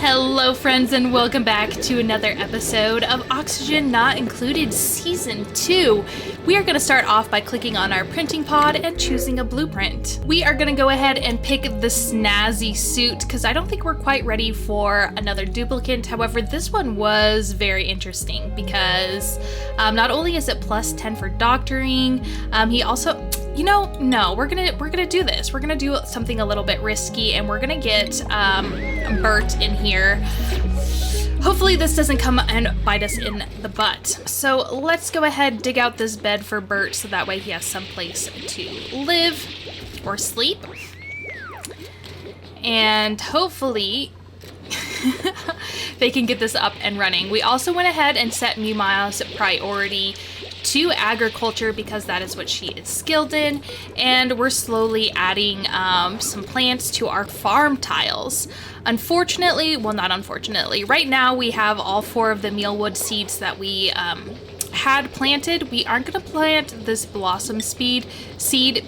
Hello friends and welcome back to another episode of Oxygen Not Included Season 2. We are going to start off by clicking on our printing pod and choosing a blueprint. We are going to go ahead and pick the snazzy suit because I don't think we're quite ready for another duplicate. However, this one was very interesting because not only is it plus 10 for doctoring, he also... no, we're gonna do this. We're gonna do something a little bit risky, and we're gonna get Bert in here. Hopefully this doesn't come and bite us in the butt. So let's go ahead, dig out this bed for Bert so that way he has some place to live or sleep. And hopefully they can get this up and running. We also went ahead and set Mima's priority to agriculture because that is what she is skilled in, and we're slowly adding some plants to our farm tiles. Unfortunately, well, not unfortunately, right now we have all 4 of the mealwood seeds that we had planted. We aren't going to plant this blossom seed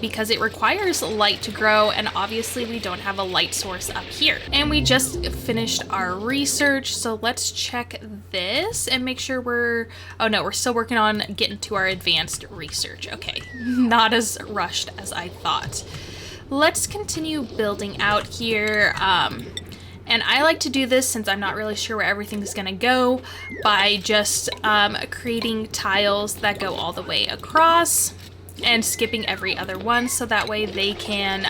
because it requires light to grow, and obviously we don't have a light source up here. And we just finished our research, so let's check this and make sure we're still working on getting to our advanced research. Okay, not as rushed as I thought. Let's continue building out here. And I like to do this, since I'm not really sure where everything's gonna go, by just creating tiles that go all the way across and skipping every other one, so that way they can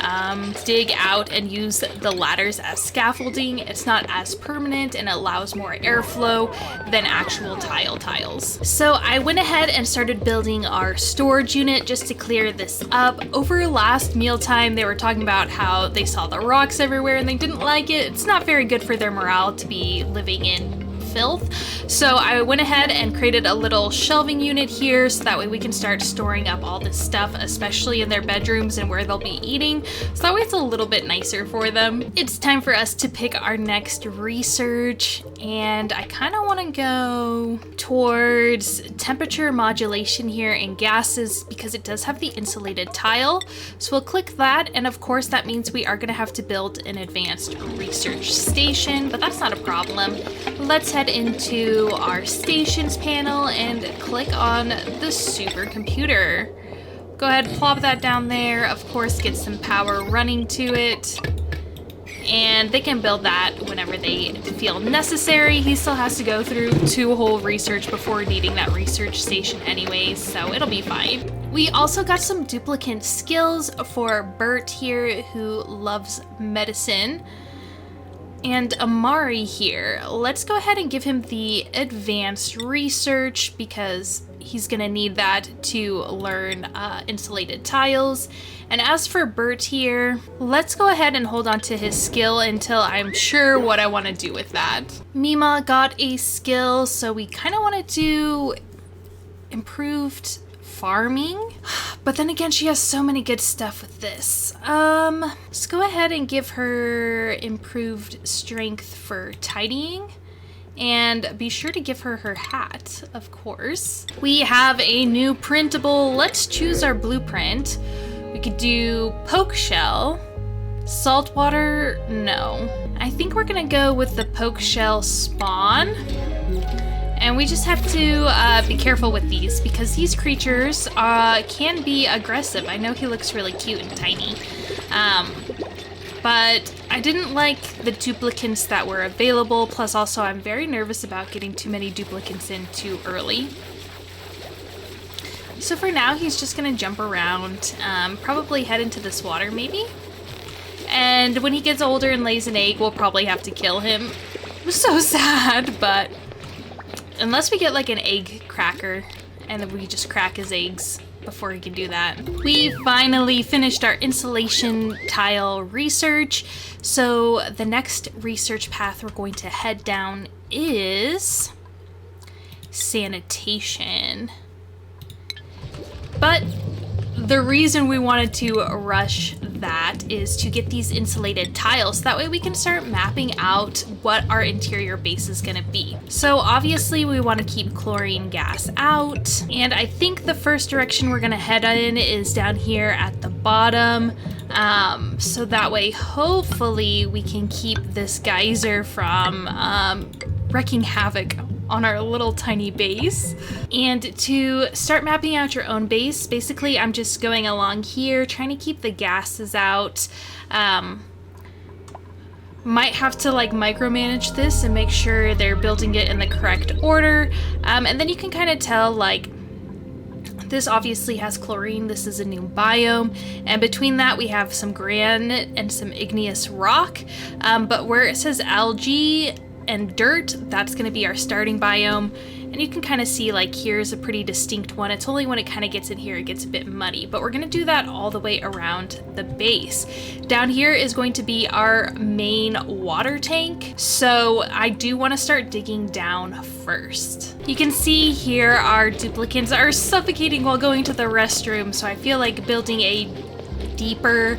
dig out and use the ladders as scaffolding. It's not as permanent and allows more airflow than actual tiles. So I went ahead and started building our storage unit just to clear this up. Over last mealtime, they were talking about how they saw the rocks everywhere and they didn't like it. It's not very good for their morale to be living in filth. So I went ahead and created a little shelving unit here so that way we can start storing up all this stuff, especially in their bedrooms and where they'll be eating, so that way it's a little bit nicer for them. It's time for us to pick our next research, and I kind of want to go towards temperature modulation here in gases because it does have the insulated tile. So we'll click that, and of course that means we are going to have to build an advanced research station, but that's not a problem. Let's head into our stations panel and click on the supercomputer. Go ahead, plop that down there. Of course, get some power running to it. And they can build that whenever they feel necessary. He still has to go through 2 whole research before needing that research station anyways, so it'll be fine. We also got some duplicate skills for Bert here, who loves medicine. And Amari here, let's go ahead and give him the advanced research because he's gonna need that to learn insulated tiles. And as for Bert here, let's go ahead and hold on to his skill until I'm sure what I want to do with that. Mima got a skill, so we kind of want to do improved farming, but then again she has so many good stuff with this. Let's go ahead and give her improved strength for tidying, and be sure to give her her hat, of course. We have a new printable. Let's choose our blueprint. We could do poke shell, saltwater, no. I think we're gonna go with the poke shell spawn. And we just have to be careful with these because these creatures can be aggressive. I know he looks really cute and tiny, but I didn't like the duplicates that were available. Plus also I'm very nervous about getting too many duplicates in too early. So for now he's just gonna jump around, probably head into this water maybe. And when he gets older and lays an egg, we'll probably have to kill him. It was so sad, but... unless we get like an egg cracker and then we just crack his eggs before he can do that. We finally finished our insulation tile research. So the next research path we're going to head down is sanitation. But the reason we wanted to rush that is to get these insulated tiles. That way we can start mapping out what our interior base is going to be. So obviously we want to keep chlorine gas out. And I think the first direction we're going to head in is down here at the bottom. So that way, hopefully, we can keep this geyser from wreaking havoc on our little tiny base. And to start mapping out your own base, basically I'm just going along here trying to keep the gases out. Might have to like micromanage this and make sure they're building it in the correct order. And then you can kind of tell, like, this obviously has chlorine. This is a new biome, and between that we have some granite and some igneous rock. But where it says algae and dirt, that's going to be our starting biome. And you can kind of see, like, here's a pretty distinct one. It's only when it kind of gets in here it gets a bit muddy, but we're going to do that all the way around the base. Down here is going to be our main water tank, so I do want to start digging down first. You can see here our duplicants are suffocating while going to the restroom, so I feel like building a deeper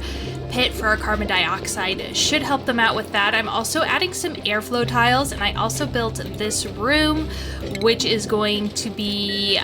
pit for our carbon dioxide should help them out with that. I'm also adding some airflow tiles, and I also built this room, which is going to be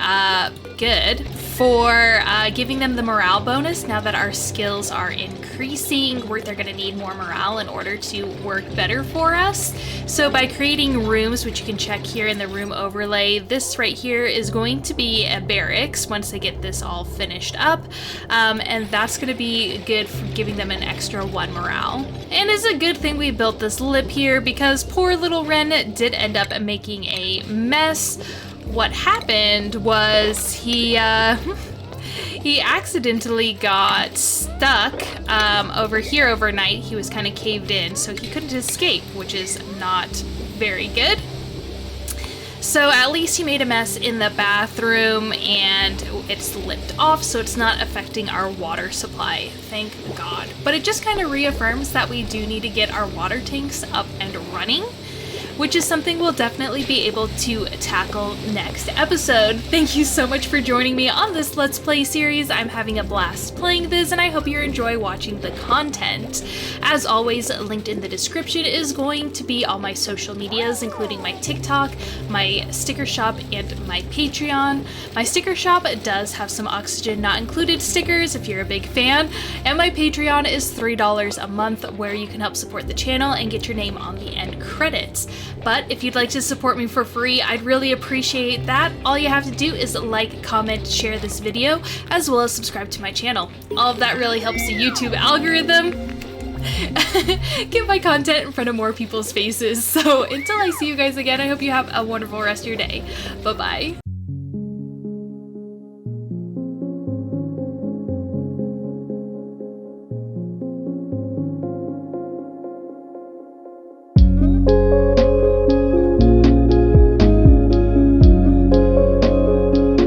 good for giving them the morale bonus. Now that our skills are increasing, they're going to need more morale in order to work better for us. So by creating rooms, which you can check here in the room overlay, this right here is going to be a barracks once they get this all finished up, and that's going to be good for giving them an extra 1 morale. And it's a good thing we built this lip here, because poor little Ren did end up making a mess. What happened was he accidentally got stuck over here overnight. He was kind of caved in, so he couldn't escape, which is not very good. So at least he made a mess in the bathroom, and it's lipped off, so it's not affecting our water supply, thank God. But it just kind of reaffirms that we do need to get our water tanks up and running, which is something we'll definitely be able to tackle next episode. Thank you so much for joining me on this Let's Play series. I'm having a blast playing this, and I hope you enjoy watching the content. As always, linked in the description is going to be all my social medias, including my TikTok, my sticker shop, and my Patreon. My sticker shop does have some oxygen not included stickers if you're a big fan, and my Patreon is $3 a month, where you can help support the channel and get your name on the end credits. But if you'd like to support me for free, I'd really appreciate that. All you have to do is like, comment, share this video, as well as subscribe to my channel. All of that really helps the YouTube algorithm get my content in front of more people's faces. So until I see you guys again, I hope you have a wonderful rest of your day. Bye-bye.